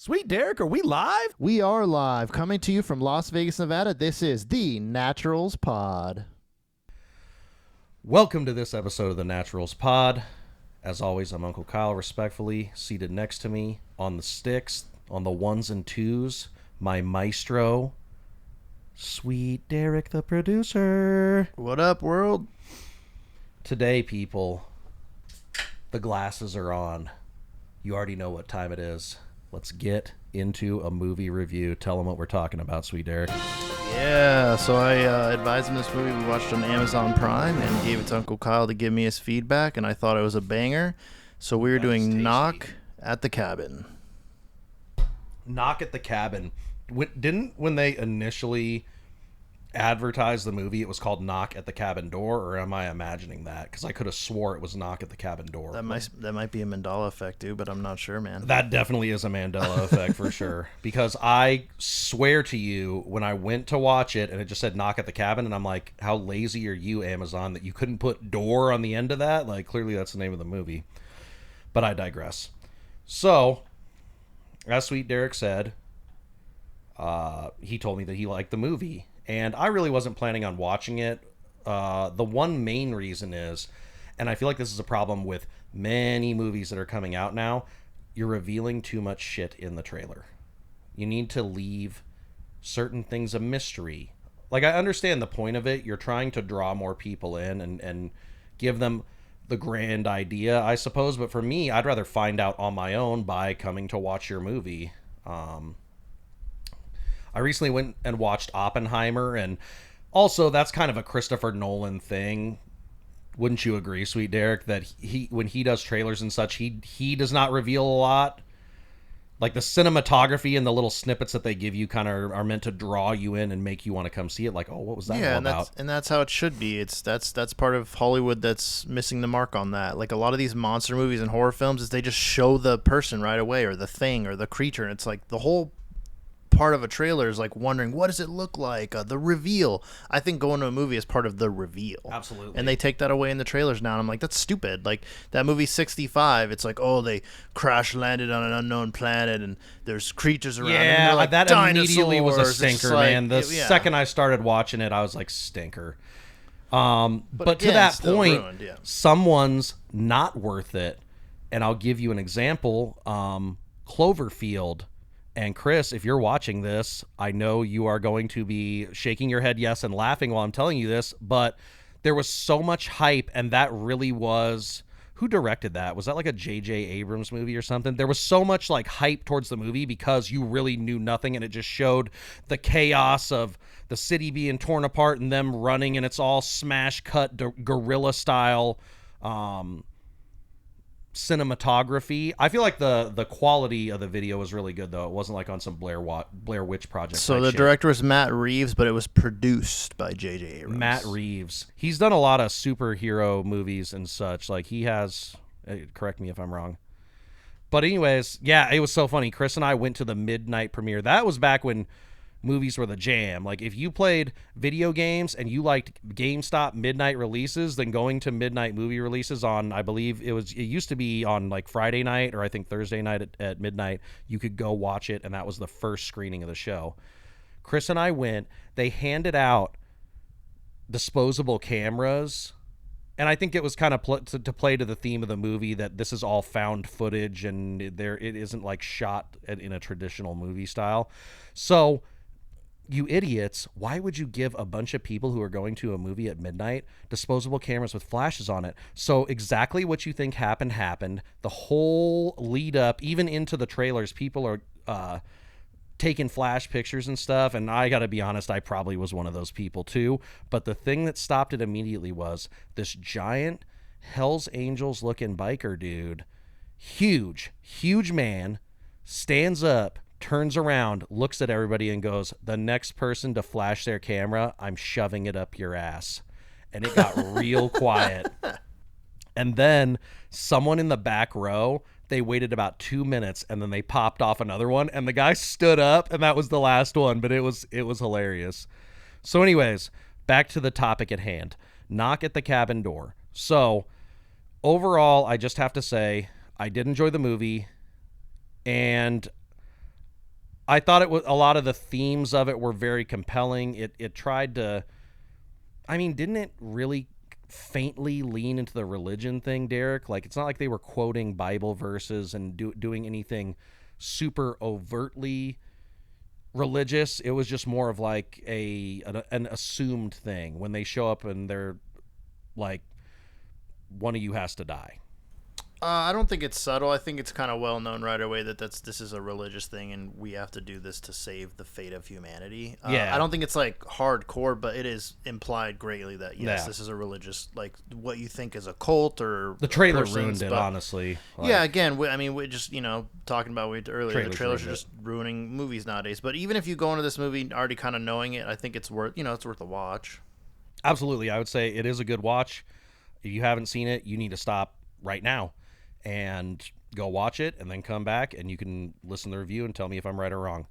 Sweet Derek, are we live? We are live, coming to you from Las Vegas, Nevada. This is the Naturals Pod. Welcome to this episode of the Naturals Pod. As always, I'm Uncle Kyle, respectfully seated next to me on the sticks, on the ones and twos, my maestro, Sweet Derek, the producer. What up, world? Today, people, the glasses are on. You already know what time it is. Let's get into a movie review. Tell them what we're talking about, Sweet Derek. Yeah, so I advised him this movie we watched on Amazon Prime and gave it to Uncle Kyle to give me his feedback, and I thought it was a banger. So we were doing Knock at the Cabin. Knock at the Cabin. When they initially advertised the movie, it was called Knock at the Cabin Door, or am I imagining that? Because I could have swore it was Knock at the Cabin Door. That might be a Mandela effect, dude, but I'm not sure, man. That definitely is a Mandela effect for sure. Because I swear to you, when I went to watch it and it just said Knock at the Cabin, and I'm like, how lazy are you, Amazon, that you couldn't put door on the end of that? Like, clearly that's the name of the movie. But I digress. So, as Sweet Derek said, he told me that he liked the movie. And I really wasn't planning on watching it. The one main reason is, and I feel like this is a problem with many movies that are coming out now, you're revealing too much shit in the trailer. You need to leave certain things a mystery. Like, I understand the point of it. You're trying to draw more people in and give them the grand idea, I suppose. But for me, I'd rather find out on my own by coming to watch your movie. I recently went and watched Oppenheimer, and also that's kind of a Christopher Nolan thing. Wouldn't you agree, Sweet Derek, that when he does trailers and such, he does not reveal a lot? Like, the cinematography and the little snippets that they give you kind of are meant to draw you in and make you want to come see it. Like, oh, what was that all about? And that's how it should be. That's part of Hollywood that's missing the mark on that. Like, a lot of these monster movies and horror films is they just show the person right away, or the thing, or the creature, and it's like the whole part of a trailer is like wondering, what does it look like, the reveal. I think going to a movie is part of the reveal. Absolutely. And they take that away in the trailers now, and I'm like, that's stupid. Like that movie 65, it's like, oh, they crash landed on an unknown planet and there's creatures around. Yeah, like that dinosaurs. immediately was a stinker, like, man. The second I started watching it, I was like, stinker. But again, to that point, ruined, yeah. Someone's not worth it. And I'll give you an example. Cloverfield. And Chris, if you're watching this, I know you are going to be shaking your head yes and laughing while I'm telling you this, but there was so much hype, and that really was... Who directed that? Was that like a J.J. Abrams movie or something? There was so much like hype towards the movie because you really knew nothing, and it just showed the chaos of the city being torn apart and them running, and it's all smash cut guerrilla style cinematography. I feel like the quality of the video was really good, though. It wasn't like on some Blair Witch Project. So the director was Matt Reeves, but it was produced by J.J. Abrams. Matt Reeves. He's done a lot of superhero movies and such. Like, he has... correct me if I'm wrong. But anyways, yeah, it was so funny. Chris and I went to the midnight premiere. That was back when movies were the jam. Like, if you played video games and you liked GameStop midnight releases, then going to midnight movie releases on, I believe it used to be on like Friday night, or I think Thursday night at midnight, you could go watch it, and that was the first screening of the show. Chris and I went. They handed out disposable cameras, and I think it was kind of to play to the theme of the movie, that this is all found footage and it isn't like shot in a traditional movie style. So, you idiots, why would you give a bunch of people who are going to a movie at midnight disposable cameras with flashes on it? So exactly what you think happened. The whole lead up, even into the trailers, people are taking flash pictures and stuff. And I got to be honest, I probably was one of those people too. But the thing that stopped it immediately was this giant Hell's Angels looking biker dude, huge man, stands up, turns around, looks at everybody and goes, the next person to flash their camera, I'm shoving it up your ass. And it got real quiet. And then someone in the back row, they waited about 2 minutes, and then they popped off another one, and the guy stood up, and that was the last one, but it was hilarious. So anyways, back to the topic at hand. Knock at the Cabin Door. So overall, I just have to say, I did enjoy the movie, and I thought it was a lot of the themes of it were very compelling. It tried to, I mean, didn't it really faintly lean into the religion thing, Derek? Like, it's not like they were quoting Bible verses and doing anything super overtly religious. It was just more of like an assumed thing when they show up and they're like, one of you has to die. I don't think it's subtle. I think it's kind of well known right away that this is a religious thing, and we have to do this to save the fate of humanity. Yeah. I don't think it's like hardcore, but it is implied greatly that yes, Yeah. this is a religious, like what you think is a cult or The trailer persons, ruined it, but- honestly. Like, Yeah, again, we just talking about it earlier. Trailers The trailers are ruined just ruining movies nowadays. But even if you go into this movie already kind of knowing it, I think it's worth a watch. absolutely. I would say it is a good watch. If you haven't seen it, you need to stop right now and go watch it and then come back and you can listen to the review and tell me if I'm right or wrong.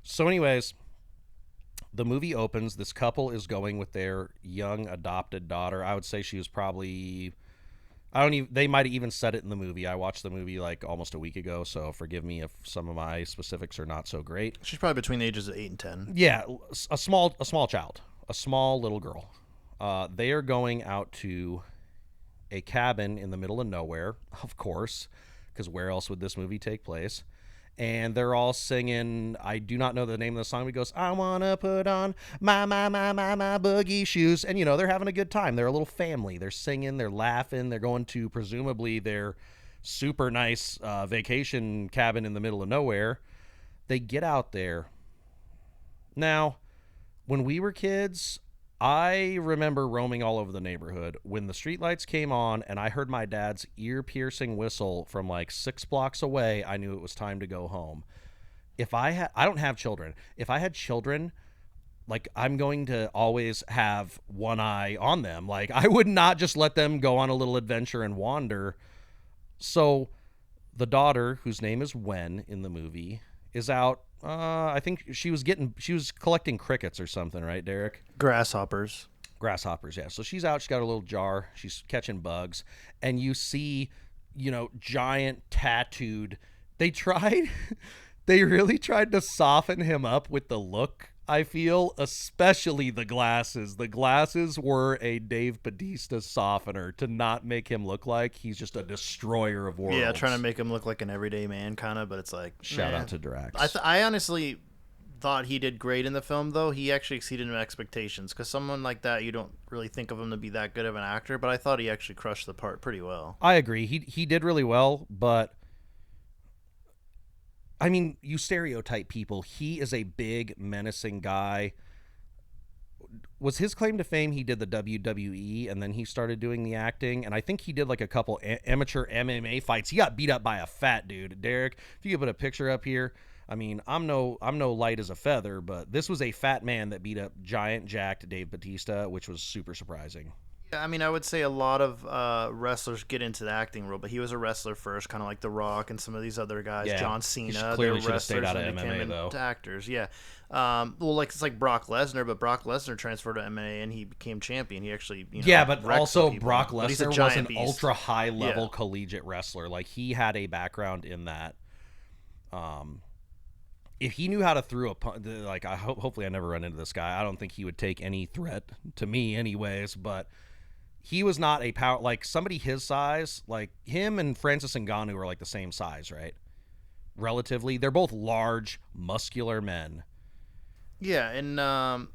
So anyways, the movie opens. This couple is going with their young adopted daughter. I would say she was probably, they might have even said it in the movie. I watched the movie like almost a week ago, so forgive me if some of my specifics are not so great. She's probably between the ages of 8 and 10. Yeah, a small child, a small little girl. They are going out to a cabin in the middle of nowhere, of course, because where else would this movie take place? And they're all singing, I do not know the name of the song, but it goes, I want to put on my boogie shoes. And, they're having a good time. They're a little family. They're singing, they're laughing. They're going to presumably their super nice vacation cabin in the middle of nowhere. They get out there. Now, when we were kids, I remember roaming all over the neighborhood. When the streetlights came on and I heard my dad's ear-piercing whistle from like 6 blocks away, I knew it was time to go home. I don't have children. If I had children, like, I'm going to always have one eye on them. Like, I would not just let them go on a little adventure and wander. So the daughter, whose name is Wen in the movie, is out. I think she was collecting crickets or something, right, Derek? Grasshoppers, yeah. So she's out. She's got a little jar. She's catching bugs. And you see, giant tattooed. They really tried to soften him up with the look, I feel, especially the glasses. The glasses were a Dave Bautista softener to not make him look like he's just a destroyer of worlds. Yeah, trying to make him look like an everyday man, kind of, but it's like... Shout out to Drax. I honestly thought he did great in the film, though. He actually exceeded my expectations, because someone like that, you don't really think of him to be that good of an actor, but I thought he actually crushed the part pretty well. I agree. He did really well, but... I mean, you stereotype people. He is a big, menacing guy. Was his claim to fame he did the WWE and then he started doing the acting? And I think he did like a couple amateur MMA fights. He got beat up by a fat dude. Derek, if you could put a picture up here. I mean, I'm no light as a feather, but this was a fat man that beat up giant, jacked Dave Bautista, which was super surprising. Yeah, I mean, I would say a lot of wrestlers get into the acting role, but he was a wrestler first, kind of like The Rock and some of these other guys. Yeah. John He Cena, clearly they're should have stayed wrestlers out of and became MMA, though. into actors. Yeah, well, it's like Brock Lesnar, but Brock Lesnar transferred to MMA and he became champion. He actually, yeah, but wrecked also people. Brock But he's a Lesnar was giant an beast. ultra high level Yeah. collegiate wrestler. Like, he had a background in that. If he knew how to throw a punch, like, hopefully I never run into this guy. I don't think he would take any threat to me, anyways. But he was not a power, like somebody his size, like him and Francis Ngannou are like the same size, right? Relatively, they're both large, muscular men. Yeah, and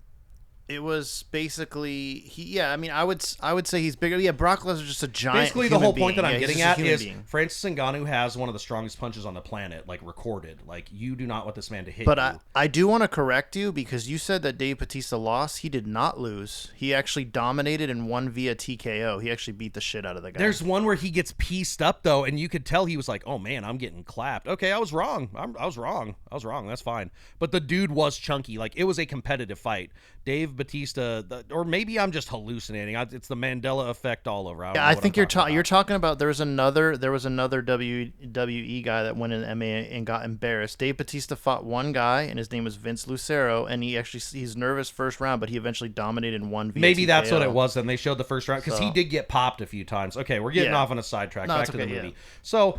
it was basically I mean, I would say he's bigger. Yeah, Brock Lesnar's just a giant. Basically, the human whole point being. that I'm Yeah, he's getting just a at human is being. Francis Ngannou has one of the strongest punches on the planet, like recorded. Like, you do not want this man to hit But you. I do want to correct you because you said that Dave Bautista lost. He did not lose. He actually dominated and won via TKO. He actually beat the shit out of the guy. There's one where he gets pieced up, though, and you could tell he was like, oh, man, I'm getting clapped. Okay, I was wrong. I was wrong. That's fine. But the dude was chunky. Like, it was a competitive fight. Dave Batista, or maybe I'm just hallucinating. It's the Mandela effect all over. I don't Yeah, know I what think I'm talking about. you're talking about there was another WWE guy that went in MMA and got embarrassed. Dave Batista fought one guy and his name was Vince Lucero, and he's nervous first round, but he eventually dominated and won via Maybe that's what it TKO. was. Then they showed the first round because he So did get popped a few times. Okay, we're getting yeah, off on a sidetrack. no, Back it's to the okay. movie. Yeah,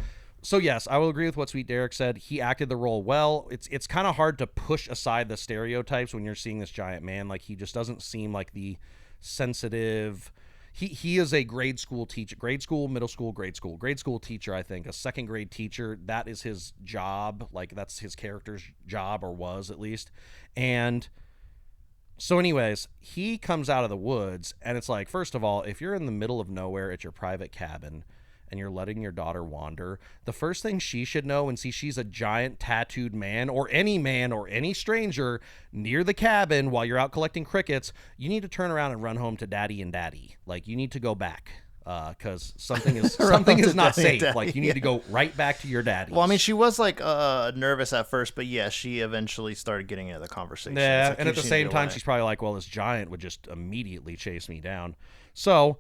So yes, I will agree with what Sweet Derek said. He acted the role well. It's kind of hard to push aside the stereotypes when you're seeing this giant man. Like he just doesn't seem like the sensitive. He is a grade school teacher, grade school, middle school, grade school teacher. I think a second grade teacher. That is his job. Like that's his character's job, or was at least. And so, anyways, he comes out of the woods, and it's like, first of all, if you're in the middle of nowhere at your private cabin and you're letting your daughter wander, the first thing she should know and see she's a giant tattooed man or any stranger near the cabin while you're out collecting crickets, you need to turn around and run home to daddy and daddy. Like, you need to go back. Because something is not safe. Daddy, like you need to go right back to your daddy. well, I mean, she was like nervous at first, but yeah, she eventually started getting into the conversation. Yeah, Like, and at the same time, she's probably like, well, this giant would just immediately chase me down. So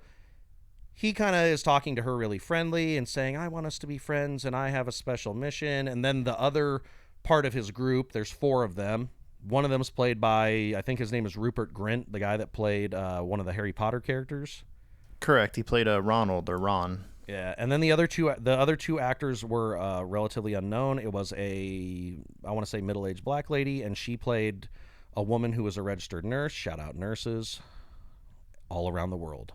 he kind of is talking to her really friendly and saying, I want us to be friends and I have a special mission. And then the other part of his group, there's 4 of them. One of them is played by, I think his name is Rupert Grint, the guy that played one of the Harry Potter characters. correct. He played Ronald or Ron. Yeah, and then the other two actors were relatively unknown. It was I want to say middle-aged black lady, and she played a woman who was a registered nurse. Shout out nurses all around the world.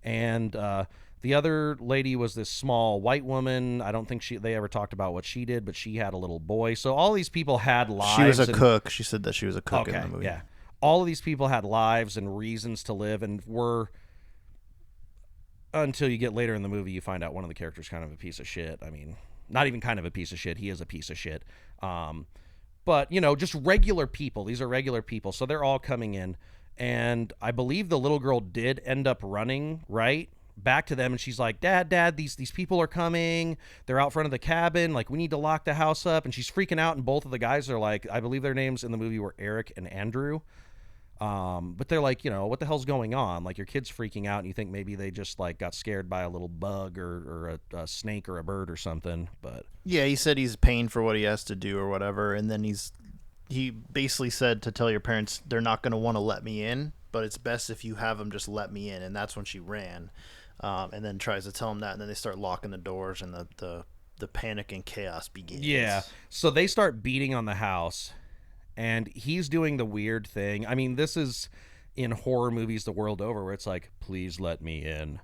And the other lady was this small white woman. I don't think they ever talked about what she did, but she had a little boy. So all these people had lives. She was a cook. She said that she was a cook in the movie. Yeah. All of these people had lives and reasons to live, and were, until you get later in the movie, you find out one of the characters kind of a piece of shit. I mean, not even kind of a piece of shit. He is a piece of shit. But, just regular people. These are regular people. So they're all coming in. And I believe the little girl did end up running, right, back to them. And she's like, Dad, these people are coming. They're out front of the cabin. Like, we need to lock the house up. And she's freaking out. And both of the guys are like, I believe their names in the movie were Eric and Andrew. But they're like, what the hell's going on? Like, your kid's freaking out and you think maybe they just like got scared by a little bug or a snake or a bird or something. But yeah, he said he's paying for what he has to do or whatever. And then he basically said to tell your parents they're not going to want to let me in, but it's best if you have them just let me in. And that's when she ran, and then tries to tell them that. And then they start locking the doors and the panic and chaos begins. yeah, so they start beating on the house. And he's doing the weird thing. I mean, this is in horror movies the world over where it's like, please let me in.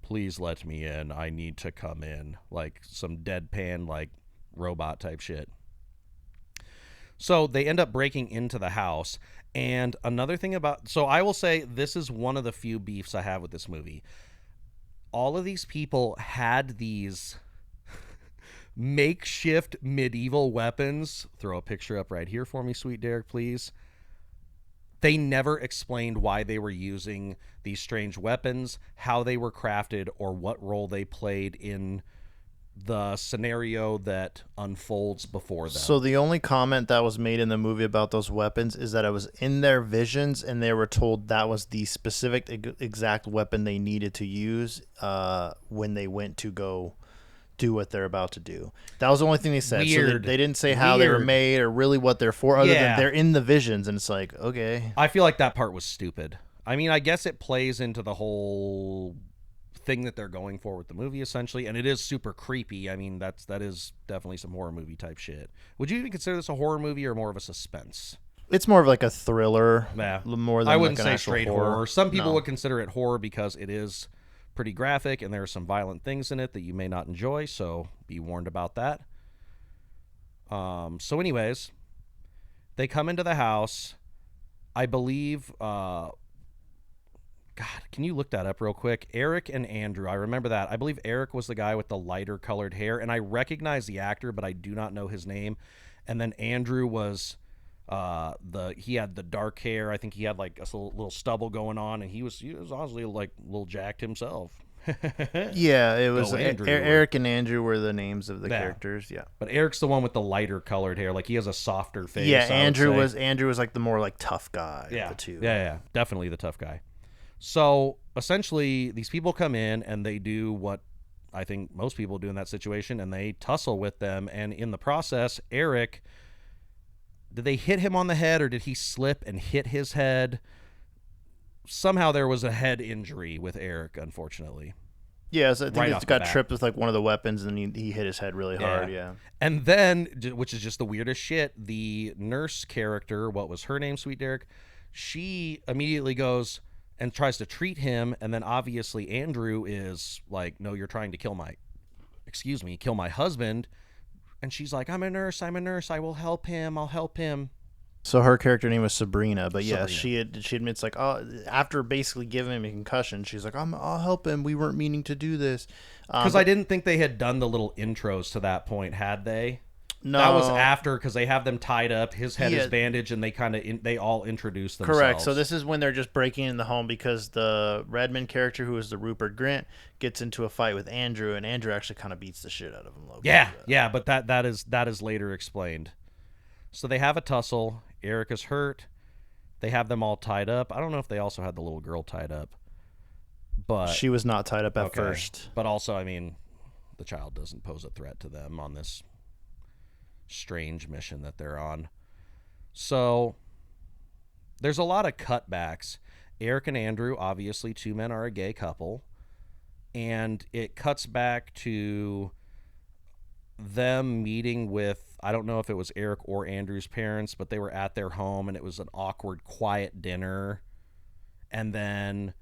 Please let me in. I need to come in. Like some deadpan, like robot type shit. So they end up breaking into the house. And another thing so I will say this is one of the few beefs I have with this movie. All of these people had these makeshift medieval weapons. Throw a picture up right here for me, Sweet Derek, please. They never explained why they were using these strange weapons, how they were crafted, or what role they played in the scenario that unfolds before them. So the only comment that was made in the movie about those weapons is that it was in their visions and they were told that was the specific exact weapon they needed to use when they went to go do what they're about to do. That was the only thing they said. Weird. So they didn't say how they were made or really what they're for, other than they're in the visions, and it's like, okay. I feel like that part was stupid. I mean, I guess it plays into the whole thing that they're going for with the movie, essentially, and it is super creepy. I mean, that is definitely some horror movie type shit. Would you even consider this a horror movie or more of a suspense? It's more of like a thriller. Yeah. More than I wouldn't like an say actual straight horror. Some people No. would consider it horror because it is pretty graphic and there are some violent things in it that you may not enjoy, so be warned about that. So anyways, they come into the house. I believe God, can you look that up real quick? Eric and Andrew, I remember that. I believe Eric was the guy with the lighter colored hair, and I recognize the actor, but I do not know his name. And then Andrew was he had the dark hair. I think he had like a little stubble going on, and he was honestly like a little jacked himself. Yeah, it was Go Andrew. Eric and Andrew were the names of the Yeah. characters. Yeah. But Eric's the one with the lighter colored hair. Like he has a softer face. Yeah, I would say. Andrew was like the more like tough guy of Yeah. the two. Yeah. Definitely the tough guy. So essentially, these people come in and they do what I think most people do in that situation, and they tussle with them. And in the process, Eric, did they hit him on the head or did he slip and hit his head? Somehow there was a head injury with Eric, unfortunately. Yeah, so I think Right it's off the got bat. tripped with like one of the weapons, and he hit his head really hard. Yeah. And then, which is just the weirdest shit, the nurse character, what was her name, Sweet Derek? She immediately goes and tries to treat him, and then obviously Andrew is like, no, you're trying to kill my husband. And she's like, I'm a nurse, I will help him, I'll help him. So her character name was Sabrina, but yeah, Sabrina. she admits like, oh, after basically giving him a concussion, she's like, I'll help him. We weren't meaning to do this. Because I didn't think they had done the little intros to that point, had they? No, That was after, because they have them tied up. His head Yeah. is bandaged, and they all introduce themselves. Correct. So this is when they're just breaking in the home because the Redmond character, who is the Rupert Grint, gets into a fight with Andrew, and Andrew actually kind of beats the shit out of him. Yeah, but that is later explained. So they have a tussle. Eric is hurt. They have them all tied up. I don't know if they also had the little girl tied up, but She was not tied up at okay. first. But also, I mean, the child doesn't pose a threat to them on this strange mission that they're on. So there's a lot of cutbacks. Eric and Andrew, obviously, two men are a gay couple, and it cuts back to them meeting with, I don't know if it was Eric or Andrew's parents, but they were at their home, and it was an awkward, quiet dinner. And then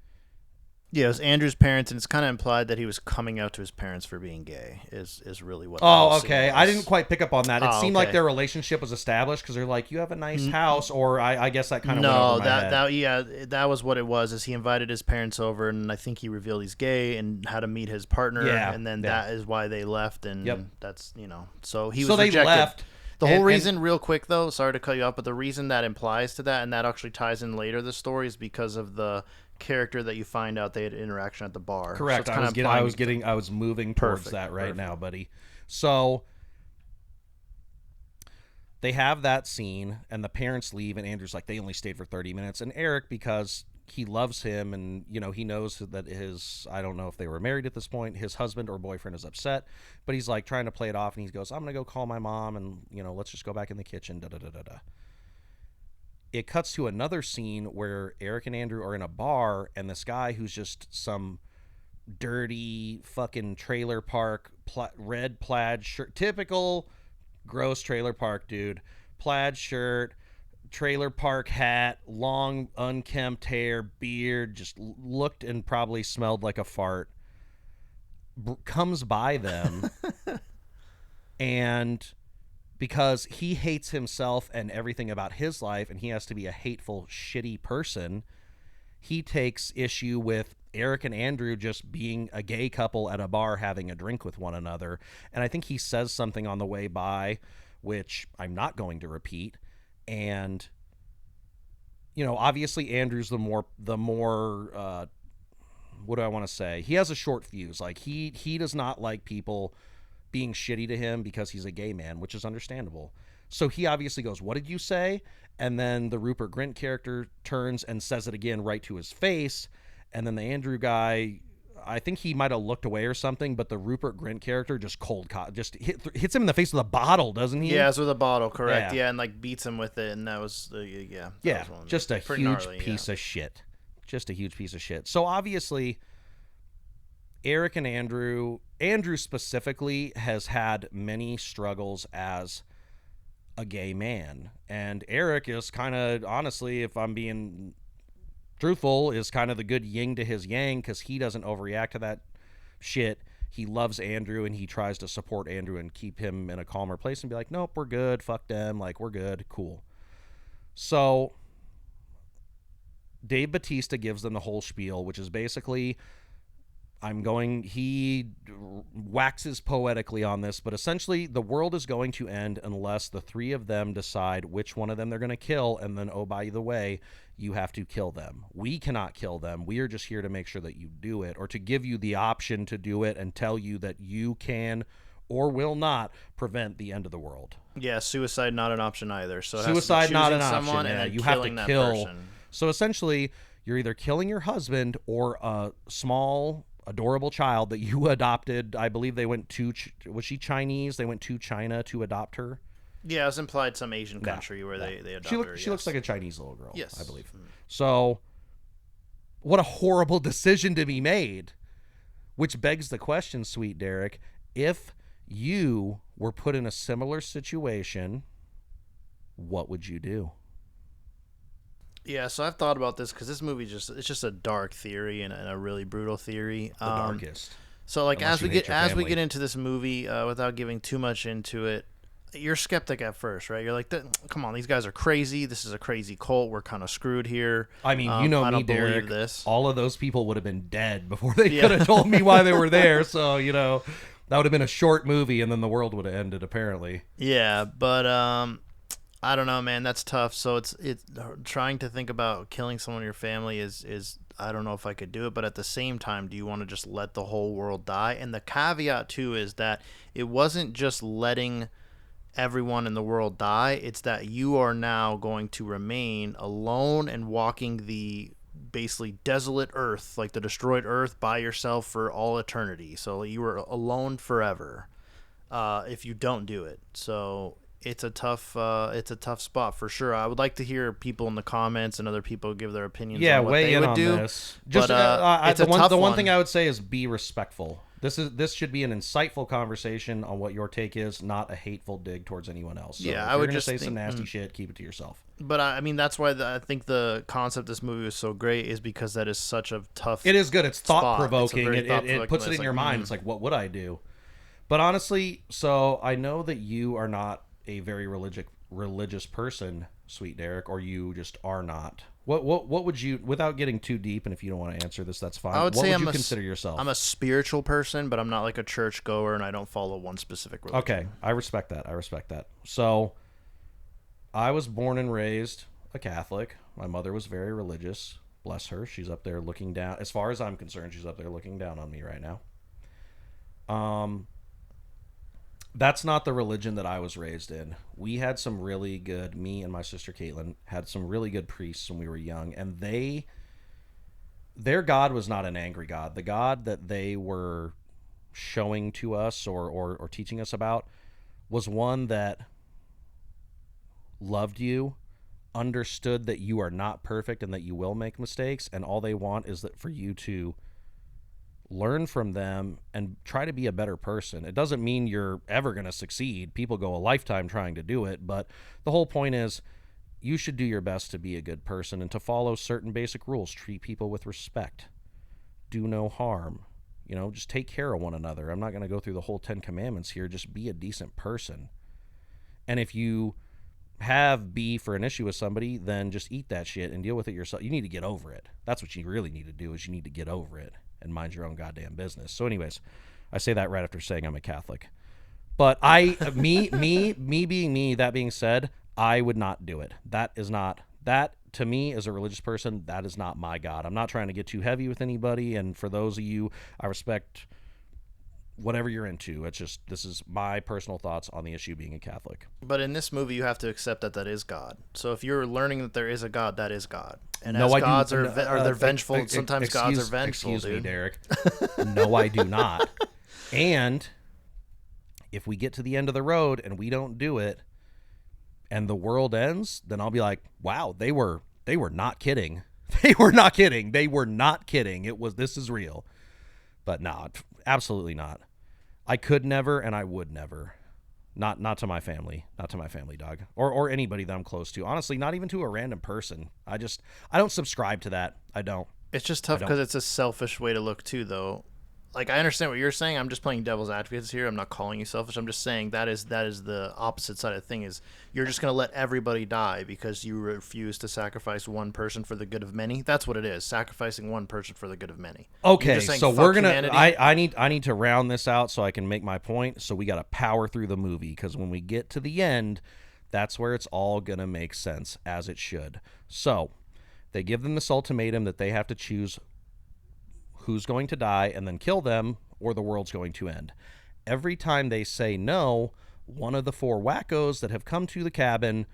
Yeah, it was Andrew's parents, and it's kind of implied that he was coming out to his parents for being gay. Is really what. The oh, whole scene okay. was. I didn't quite pick up on that. It Oh, seemed okay. like their relationship was established because they're like, you have a nice house, or I guess that kind of went No, over my head. that was what it was. Is he invited his parents over, and I think he revealed he's gay and how to meet his partner. Yeah, and then yeah. that is why they left, and Yep. that's so he was So they rejected. left. The whole and- reason, real quick though, sorry to cut you off, but the reason that implies to that, and that actually ties in later the story, is because of the character that you find out they had interaction at the bar. Correct. So it's I kinda I was moving towards Perfect, that right perfect. now, buddy. So they have that scene, and the parents leave, and Andrew's like, they only stayed for 30 minutes. And Eric, because he loves him, and he knows that I don't know if they were married at this point, his husband or boyfriend is upset, but he's like trying to play it off, and he goes, I'm gonna go call my mom, and let's just go back in the kitchen. Da da da da da. It cuts to another scene where Eric and Andrew are in a bar, and this guy who's just some dirty fucking trailer park red plaid shirt, typical gross trailer park dude, plaid shirt, trailer park hat, long unkempt hair, beard, just looked and probably smelled like a fart, comes by them and because he hates himself and everything about his life, and he has to be a hateful, shitty person, he takes issue with Eric and Andrew just being a gay couple at a bar having a drink with one another. And I think he says something on the way by, which I'm not going to repeat. And, obviously Andrew's the more what do I want to say? He has a short fuse. Like he does not like people being shitty to him because he's a gay man, which is understandable. So he obviously goes, what did you say? And then the Rupert Grint character turns and says it again right to his face. And then the Andrew guy, I think he might have looked away or something, but the Rupert Grint character just just hits him in the face with a bottle, doesn't he? Yeah, it's with a bottle, correct. Yeah. Yeah, and like beats him with it, and that was that Yeah, was one just a pretty huge gnarly, piece of shit. Just a huge piece of shit. So obviously, Eric and Andrew specifically has had many struggles as a gay man. And Eric is kind of, honestly, if I'm being truthful, is kind of the good yin to his yang, because he doesn't overreact to that shit. He loves Andrew, and he tries to support Andrew and keep him in a calmer place and be like, nope, we're good. Fuck them. Like, we're good. Cool. So Dave Bautista gives them the whole spiel, which is basically he waxes poetically on this, but essentially the world is going to end unless the three of them decide which one of them they're going to kill. And then, oh, by the way, you have to kill them. We cannot kill them. We are just here to make sure that you do it, or to give you the option to do it and tell you that you can or will not prevent the end of the world. Yeah, suicide not an option either. So it suicide has to be not an choosing option. someone Yeah, and then you have to killing kill. that person. So essentially, you're either killing your husband or a small, adorable child that you adopted. I believe they went to, was she Chinese? They went to China to adopt her. Yeah, it was implied some Asian country where they adopted her. She looks like a Chinese little girl, yes. I believe. So, what a horrible decision to be made. Which begs the question, sweet Derek, if you were put in a similar situation, what would you do? Yeah, so I've thought about this because this movie it's just a dark theory and a really brutal theory. The darkest. So like Unless as we get into this movie, without giving too much into it, you're skeptic at first, right? You're like, come on, these guys are crazy. This is a crazy cult. We're kind of screwed here. I mean, you know I me, don't believe Derek. this. All of those people would have been dead before they could have told me why they were there. So, you know, that would have been a short movie, and then the world would have ended, apparently. Yeah, but I don't know, man. That's tough. So it's trying to think about killing someone in your family is I don't know if I could do it, but at the same time, do you want to just let the whole world die? And the caveat too is that it wasn't just letting everyone in the world die. It's that you are now going to remain alone and walking the basically desolate earth, like the destroyed earth, by yourself for all eternity. So you are alone forever if you don't do it. So it's a tough spot for sure. I would like to hear people in the comments and other people give their opinions on what they would do. This. Just it's the one thing I would say is be respectful. This should be an insightful conversation on what your take is, not a hateful dig towards anyone else. So yeah, if I would you're just say think, some nasty shit. Keep it to yourself. But I mean, that's why I think the concept of this movie was so great, is because that is such a tough. It is good. It's thought provoking. It puts it in like, your mind. It's like, what would I do? But honestly, so I know that you are not a very religious person, sweet Derek, or you just are not. What would you, without getting too deep, and if you don't want to answer this, that's fine. I would say you consider yourself? I'm a spiritual person, but I'm not like a church goer, and I don't follow one specific religion. Okay, I respect that. So, I was born and raised a Catholic. My mother was very religious. Bless her. She's up there looking down. As far as I'm concerned, she's up there looking down on me right now. That's not the religion that I was raised in. We had some really good, me and my sister Caitlin had some really good priests when we were young, and their God was not an angry God. The God that they were showing to us or teaching us about was one that loved you, understood that you are not perfect and that you will make mistakes, and all they want is that for you to learn from them and try to be a better person. It doesn't mean you're ever going to succeed. People go a lifetime trying to do it, but the whole point is you should do your best to be a good person and to follow certain basic rules. Treat people with respect. Do no harm. You know, just take care of one another. I'm not going to go through the whole 10 Commandments here. Just be a decent person. And if you have beef or an issue with somebody, then just eat that shit and deal with it yourself. You need to get over it. That's what you really need to do, is you need to get over it and mind your own goddamn business. So anyways, I say that right after saying I'm a Catholic. But me being me, that being said, I would not do it. That to me, as a religious person, that is not my God. I'm not trying to get too heavy with anybody. And for those of you, I respect whatever you're into. It's just, this is my personal thoughts on the issue being a Catholic. But in this movie, you have to accept that is God. So if you're learning that there is a God, that is God. And no, as gods are they're vengeful. Sometimes gods are vengeful. Excuse me, Derek. No, I do not. And if we get to the end of the road and we don't do it, and the world ends, then I'll be like, wow, they were not kidding. They were not kidding. They were not kidding. This is real. But no, absolutely not. I could never, and I would never. Not to my family. Not to my family, dog. Or anybody that I'm close to. Honestly, not even to a random person. I don't subscribe to that. I don't. It's just tough because it's a selfish way to look too, though. like I understand what you're saying. I'm just playing devil's advocates here. I'm not calling you selfish. I'm just saying that is the opposite side of the thing. Is you're just gonna let everybody die because you refuse to sacrifice one person for the good of many. That's what it is. Sacrificing one person for the good of many. You're Okay, just saying, so fuck we're gonna. humanity. I need to round this out so I can make my point. So we got to power through the movie because when we get to the end, that's where it's all gonna make sense as it should. So they give them this ultimatum that they have to choose who's going to die and then kill them, or the world's going to end. Every time they say no, one of the four wackos that have come to the cabin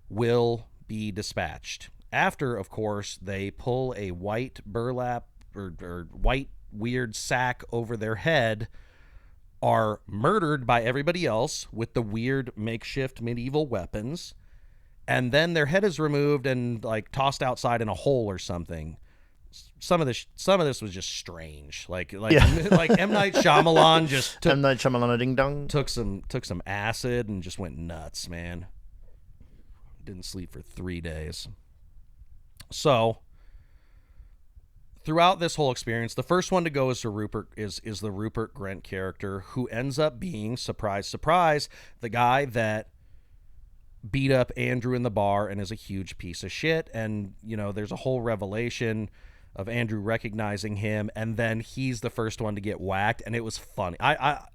will be dispatched. After, of course, they pull a white burlap or white weird sack over their head, are murdered by everybody else with the weird makeshift medieval weapons, and then their head is removed and like tossed outside in a hole or something. Some of this was just strange. Like like M. Night Shyamalan just M. Night Shyamalan ding dong. took some acid and just went nuts, man. Didn't sleep for 3 days. So throughout this whole experience, the first one to go is the Rupert Grint character, who ends up being, surprise, surprise, the guy that beat up Andrew in the bar and is a huge piece of shit. And, you know, there's a whole revelation of Andrew recognizing him, and then he's the first one to get whacked, and it was funny.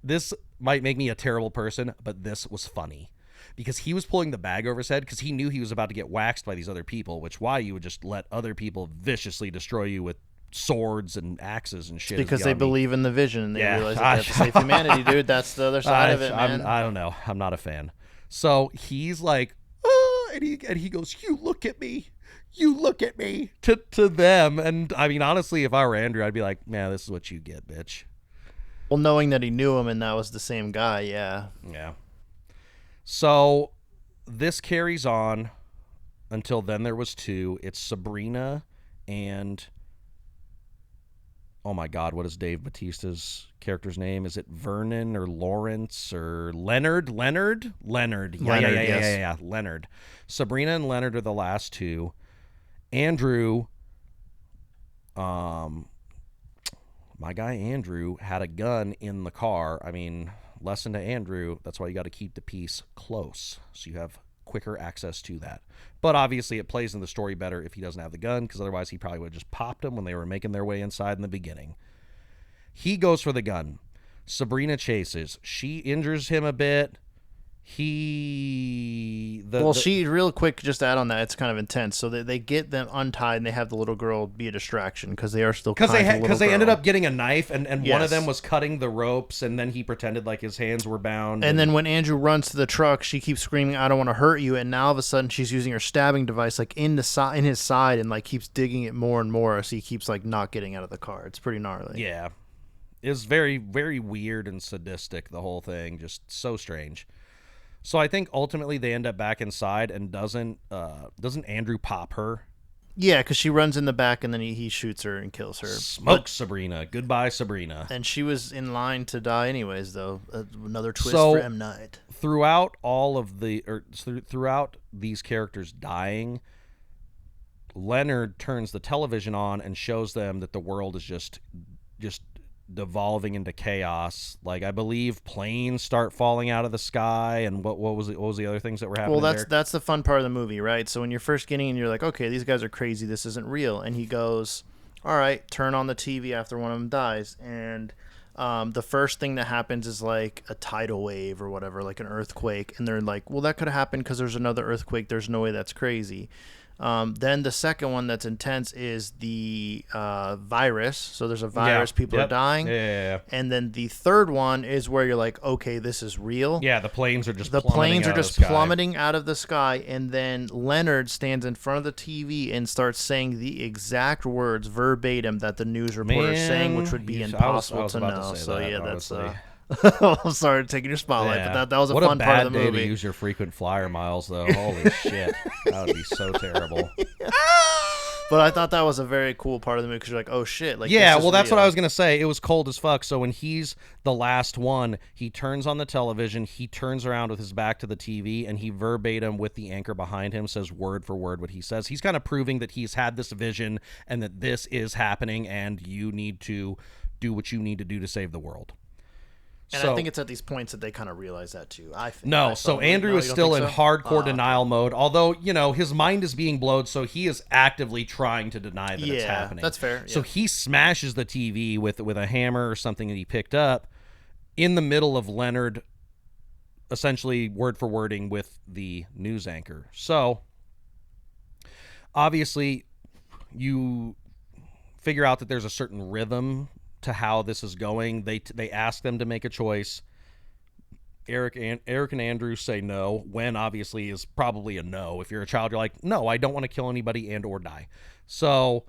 This might make me a terrible person, but this was funny. Because he was pulling the bag over his head because he knew he was about to get waxed by these other people, which why you would just let other people viciously destroy you with swords and axes and shit. Because they believe in the vision and they realize that they have to save humanity, dude. That's the other side of it, man. I don't know. I'm not a fan. So he's like, and he goes, "You look at me. You look at me," to them. And I mean, honestly, if I were Andrew, I'd be like, "Man, this is what you get, bitch." Well, knowing that he knew him and that was the same guy, yeah. Yeah. So this carries on until then there was two. It's Sabrina and, oh my God, what is Dave Bautista's character's name? Is it Vernon or Lawrence or Leonard? Leonard. Yeah. Leonard. Sabrina and Leonard are the last two. Andrew, my guy Andrew had a gun in the car. I mean, lesson to Andrew, that's why you got to keep the piece close so you have quicker access to that. But obviously it plays in the story better if he doesn't have the gun, because otherwise he probably would have just popped him when they were making their way inside in the beginning. He goes for the gun. Sabrina chases. She injures him a bit. She real quick, just to add on that, it's kind of intense. So they get them untied and they have the little girl be a distraction because they are still because they ended up getting a knife and yes. One of them was cutting the ropes and then he pretended like his hands were bound. And then when Andrew runs to the truck, she keeps screaming, "I don't want to hurt you!" And now all of a sudden she's using her stabbing device like in his side and like keeps digging it more and more, so he keeps like not getting out of the car. It's pretty gnarly. Yeah, it's very very weird and sadistic. The whole thing just so strange. So I think ultimately they end up back inside, and doesn't Andrew pop her? Yeah, because she runs in the back, and then he shoots her and kills her. Sabrina. Goodbye, Sabrina. And she was in line to die anyways, though. Another twist for M. Night. Throughout these characters dying, Leonard turns the television on and shows them that the world is just devolving into chaos. Like, I believe planes start falling out of the sky, and what was the other things that were happening? Well, that's the fun part of the movie, right? So when you're first getting in, you're like, okay, these guys are crazy, this isn't real. And he goes, all right, turn on the TV after one of them dies, and the first thing that happens is like a tidal wave or whatever, like an earthquake, and they're like, well, that could have happened because there's another earthquake, there's no way that's crazy. Then the second one that's intense is the virus. So there's a virus, people are dying. Yeah. And then the third one is where you're like, okay, this is real. Yeah, the planes are just plummeting out of the sky. And then Leonard stands in front of the TV and starts saying the exact words verbatim that the news reporter is saying, which would be impossible to know. So yeah, that's I'm sorry taking your spotlight, but that was a fun part of the movie. What a bad day to use your frequent flyer miles, though. Holy shit, that would be so terrible. But I thought that was a very cool part of the movie because you're like, oh shit, like yeah. Well, that's what I was gonna say. It was cold as fuck. So when he's the last one, he turns on the television. He turns around with his back to the TV, and he verbatim, with the anchor behind him, says word for word what he says. He's kind of proving that he's had this vision and that this is happening, and you need to do what you need to do to save the world. And I think it's at these points that they kind of realize that too. I think. No, so Andrew is still in hardcore denial mode, although, his mind is being blown, so he is actively trying to deny that it's happening. That's fair. Yeah. So he smashes the TV with a hammer or something that he picked up in the middle of Leonard essentially word for wording with the news anchor. So obviously you figure out that there's a certain rhythm to how this is going. They ask them to make a choice. Eric and Andrew say no, when obviously is probably a no. If you're a child, you're like, no, I don't want to kill anybody and or die. So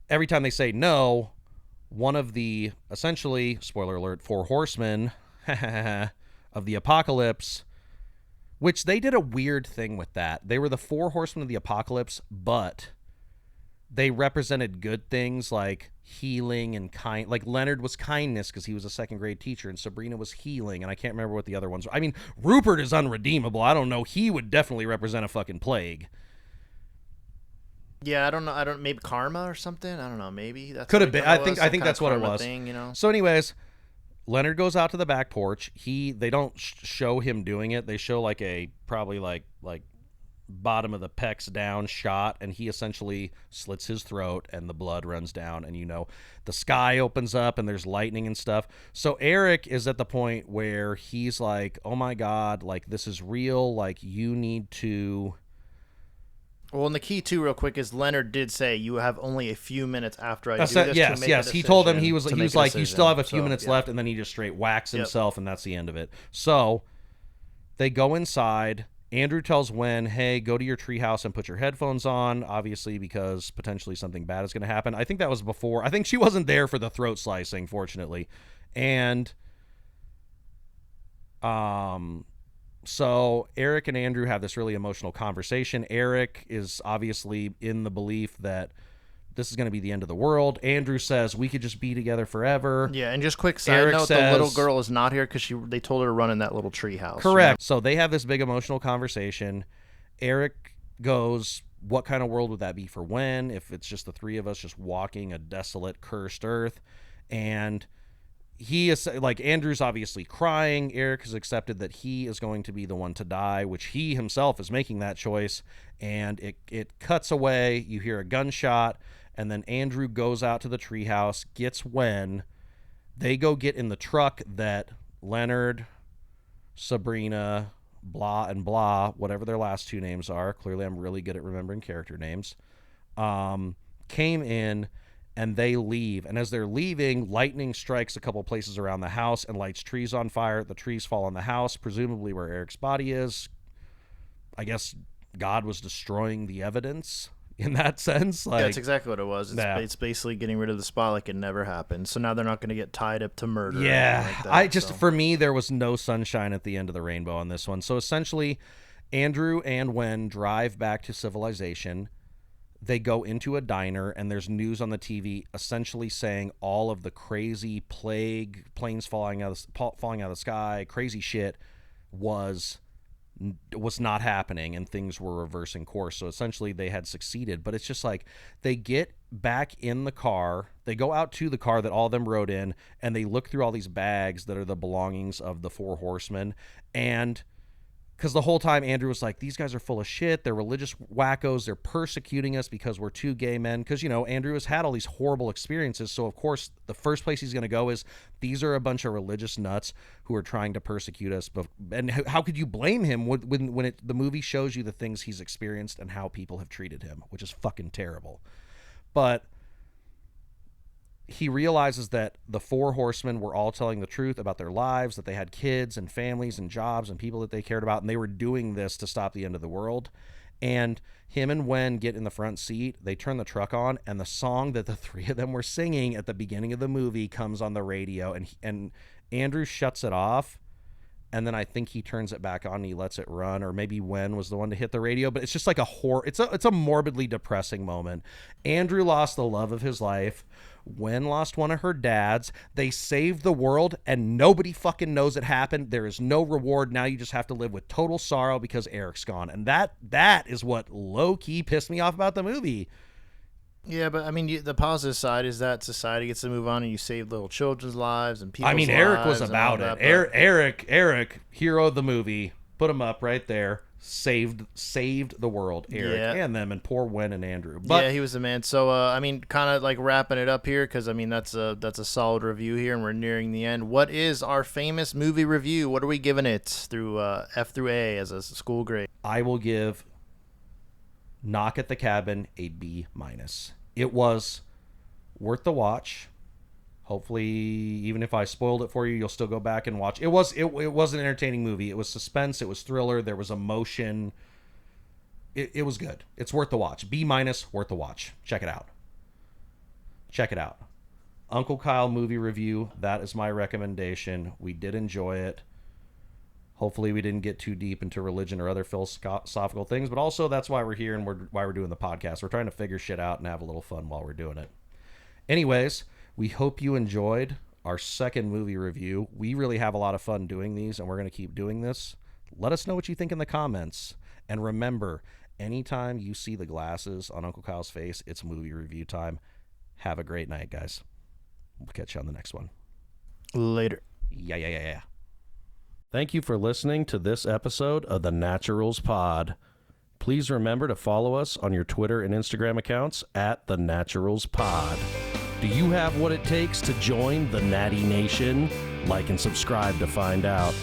every time they say no, one of the, essentially, spoiler alert, 4 horsemen of the apocalypse, which they did a weird thing with that. They were the 4 horsemen of the apocalypse, but they represented good things like healing and kind. Like Leonard was kindness because he was a 2nd grade teacher, and Sabrina was healing, and I can't remember what the other ones were. I mean, Rupert is unredeemable. I don't know. He would definitely represent a fucking plague. Yeah, I don't know. Maybe karma or something. I don't know. Maybe that's could have been. I think that's what it was. Thing, So, anyways, Leonard goes out to the back porch. They don't show him doing it. They show like a probably like bottom of the pecs down shot, and he essentially slits his throat and the blood runs down, and the sky opens up and there's lightning and stuff. So Eric is at the point where he's like, oh my God, like this is real. Like you need to. Well, and the key too, real quick, is Leonard did say you have only a few minutes after I do this to make a yes. He told him he was like, you still have a few minutes left, and then he just straight whacks himself, and that's the end of it. So they go inside. Andrew tells Wen, hey, go to your treehouse and put your headphones on, obviously because potentially something bad is going to happen. I think that was before. I think she wasn't there for the throat slicing, fortunately. And so Eric and Andrew have this really emotional conversation. Eric is obviously in the belief that this is going to be the end of the world. Andrew says we could just be together forever. Yeah, and just quick side note, the little girl is not here because they told her to run in that little tree house. Correct. So they have this big emotional conversation. Eric goes, what kind of world would that be for Wen if it's just the 3 of us just walking a desolate, cursed earth? And he is like, Andrew's obviously crying. Eric has accepted that he is going to be the one to die, which he himself is making that choice. And it cuts away. You hear a gunshot, and then Andrew goes out to the treehouse, gets Wen. They go get in the truck that Leonard, Sabrina, blah and blah, whatever their last 2 names are. Clearly, I'm really good at remembering character names. Came in. And they leave. And as they're leaving, lightning strikes a couple places around the house and lights trees on fire. The trees fall on the house, presumably where Eric's body is. I guess God was destroying the evidence in that sense. Yeah, that's exactly what it was. It's basically getting rid of the spot like it never happened. So now they're not going to get tied up to murder. Yeah. Like that, for me, there was no sunshine at the end of the rainbow on this one. So essentially, Andrew and Wen drive back to civilization. They go into a diner, and there's news on the TV essentially saying all of the crazy plague, planes falling out of the sky, crazy shit was not happening, and things were reversing course. So essentially they had succeeded. But it's just like they get back in the car, they go out to the car that all of them rode in, and they look through all these bags that are the belongings of the 4 horsemen. And because the whole time Andrew was like, these guys are full of shit. They're religious wackos. They're persecuting us because we're 2 gay men. Because, Andrew has had all these horrible experiences. So, of course, the first place he's going to go is these are a bunch of religious nuts who are trying to persecute us. And how could you blame him when the movie shows you the things he's experienced and how people have treated him, which is fucking terrible. But he realizes that the 4 horsemen were all telling the truth about their lives, that they had kids and families and jobs and people that they cared about, and they were doing this to stop the end of the world. And him and Wen get in the front seat, they turn the truck on, and the song that the 3 of them were singing at the beginning of the movie comes on the radio, and Andrew shuts it off, and then I think he turns it back on and he lets it run, or maybe Wen was the one to hit the radio, but it's just like it's a morbidly depressing moment. Andrew lost the love of his life. Wen lost one of her dads. They saved the world, and nobody fucking knows it happened. There is no reward. Now you just have to live with total sorrow because Eric's gone. And that is what low-key pissed me off about the movie. Yeah, but I mean, the positive side is that society gets to move on, and you save little children's lives and people's I mean, lives. Eric was and all about it. that, but- Eric, hero of the movie. Put him up right there. Saved the world, Eric, Yeah. and them, and poor Wen and Andrew. But yeah, he was the man. So, I mean, kind of like wrapping it up here, because I mean that's a solid review here, and we're nearing the end. What is our famous movie review? What are we giving it through F through A as a school grade? I will give Knock at the Cabin a B-. It was worth the watch. Hopefully, even if I spoiled it for you, you'll still go back and watch. It was an entertaining movie. It was suspense. It was thriller. There was emotion. It was good. It's worth the watch. B-, worth the watch. Check it out. Check it out. Uncle Kyle movie review. That is my recommendation. We did enjoy it. Hopefully, we didn't get too deep into religion or other philosophical things, but also that's why we're here and why we're doing the podcast. We're trying to figure shit out and have a little fun while we're doing it. Anyways, we hope you enjoyed our second movie review. We really have a lot of fun doing these, and we're going to keep doing this. Let us know what you think in the comments. And remember, anytime you see the glasses on Uncle Kyle's face, it's movie review time. Have a great night, guys. We'll catch you on the next one. Later. Yeah. Thank you for listening to this episode of the Naturals Pod. Please remember to follow us on your Twitter and Instagram accounts at the Naturals Pod. Do you have what it takes to join the Natty Nation? Like and subscribe to find out.